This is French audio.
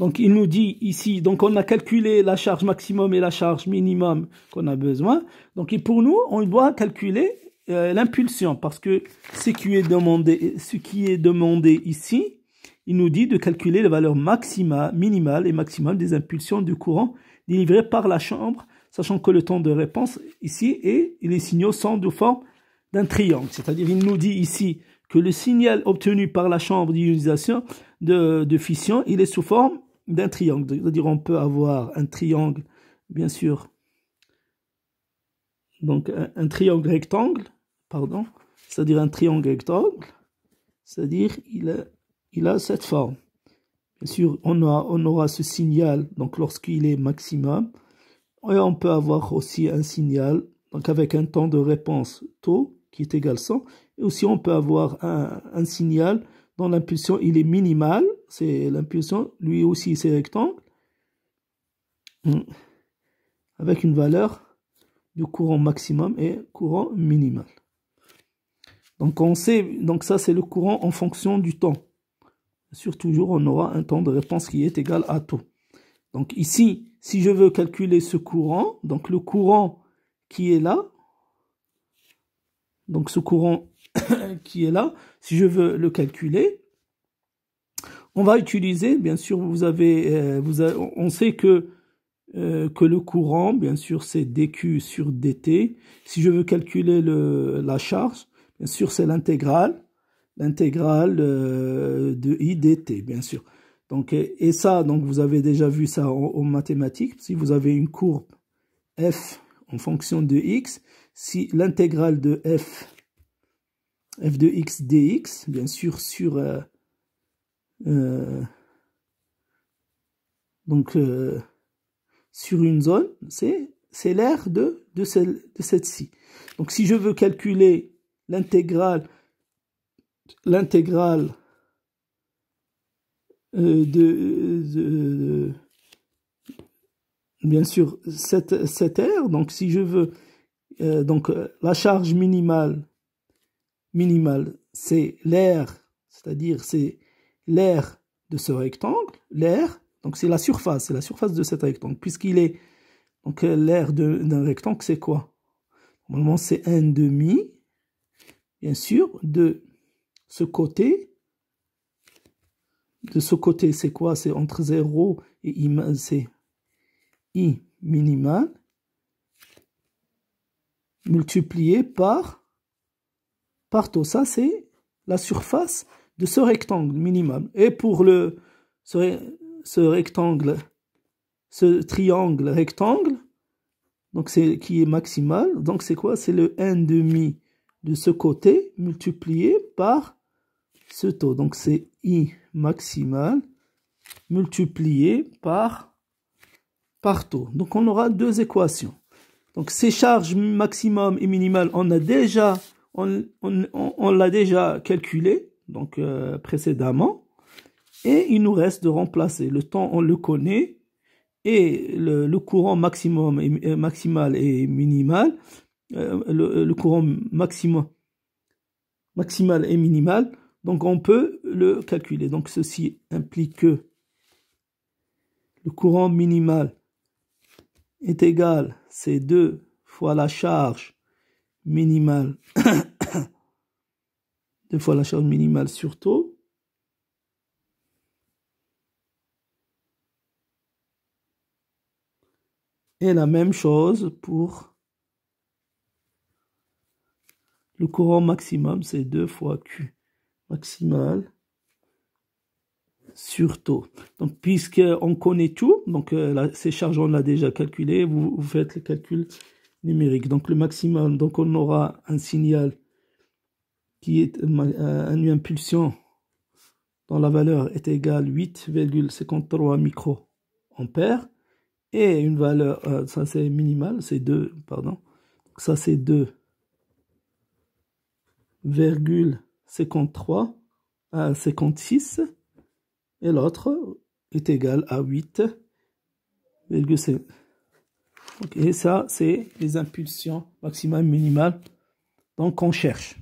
Donc, il nous dit ici, donc on a calculé la charge maximum et la charge minimum qu'on a besoin. Donc, et pour nous, on doit calculer l'impulsion parce que ce qui est demandé ici, il nous dit de calculer les valeurs maximales, minimales et maximales des impulsions du courant délivrées par la chambre, sachant que le temps de réponse ici et les signaux sont de forme d'un triangle. C'est-à-dire, il nous dit ici que le signal obtenu par la chambre d'ionisation de fission, il est sous forme d'un triangle. C'est-à-dire, on peut avoir un triangle, bien sûr, donc un triangle rectangle, pardon, c'est-à-dire un triangle rectangle, c'est-à-dire il a cette forme. Bien sûr, on aura ce signal donc lorsqu'il est maximum, et on peut avoir aussi un signal donc avec un temps de réponse tau qui est égal à 100, et aussi on peut avoir un signal dont l'impulsion il est minimal, c'est l'impulsion, lui aussi c'est rectangle, avec une valeur du courant maximum et courant minimal. Donc on sait, donc ça c'est le courant en fonction du temps. Sur toujours on aura un temps de réponse qui est égal à tau. Donc ici, si je veux calculer ce courant, donc le courant qui est là, donc ce courant qui est là, si je veux le calculer, on va utiliser, bien sûr, on sait que le courant, bien sûr, c'est dQ sur dt. Si je veux calculer la charge, bien sûr, c'est l'intégrale de I dt, bien sûr. Donc, et ça, donc vous avez déjà vu ça en mathématiques. Si vous avez une courbe f en fonction de x, si l'intégrale de f de x dx, bien sûr, sur sur une zone, c'est l'aire de celle-ci. Donc si je veux calculer l'intégrale bien sûr cette aire, donc si je veux donc la charge minimale c'est l'aire, c'est-à-dire c'est l'aire de ce rectangle, l'aire, donc c'est la surface de cet rectangle, puisqu'il est, donc l'aire d'un rectangle, c'est quoi? Normalement, c'est 1/2, bien sûr, de ce côté, c'est quoi? C'est entre 0 et I, c'est I minimal, multiplié par tau, ça c'est la surface de ce rectangle minimal. Et pour ce rectangle, ce triangle rectangle, donc qui est maximal, donc c'est quoi? C'est le 1/2 de ce côté multiplié par ce taux. Donc c'est I maximal multiplié par taux. Donc on aura deux équations. Donc ces charges maximum et minimale, on l'a déjà calculé donc précédemment, et il nous reste de remplacer. Le temps on le connaît, et le courant maximum et maximal et minimal, le courant maximal et minimal, donc on peut le calculer. Donc ceci implique que le courant minimal est égal, c'est 2 fois la charge minimale 2 fois la charge minimale sur tau, et la même chose pour le courant maximum, c'est 2 fois Q maximal sur tau. Donc puisqu'on connaît tout, donc ces charges on l'a déjà calculé, vous faites le calcul numérique. Donc le maximum, donc on aura un signal qui est une impulsion dont la valeur est égale à 8,53 microampères, et une valeur, ça c'est minimal, c'est 2, pardon, donc ça c'est 2,53 à 56, et l'autre est égal à 8,5. Et ça c'est les impulsions maximales minimales donc on cherche.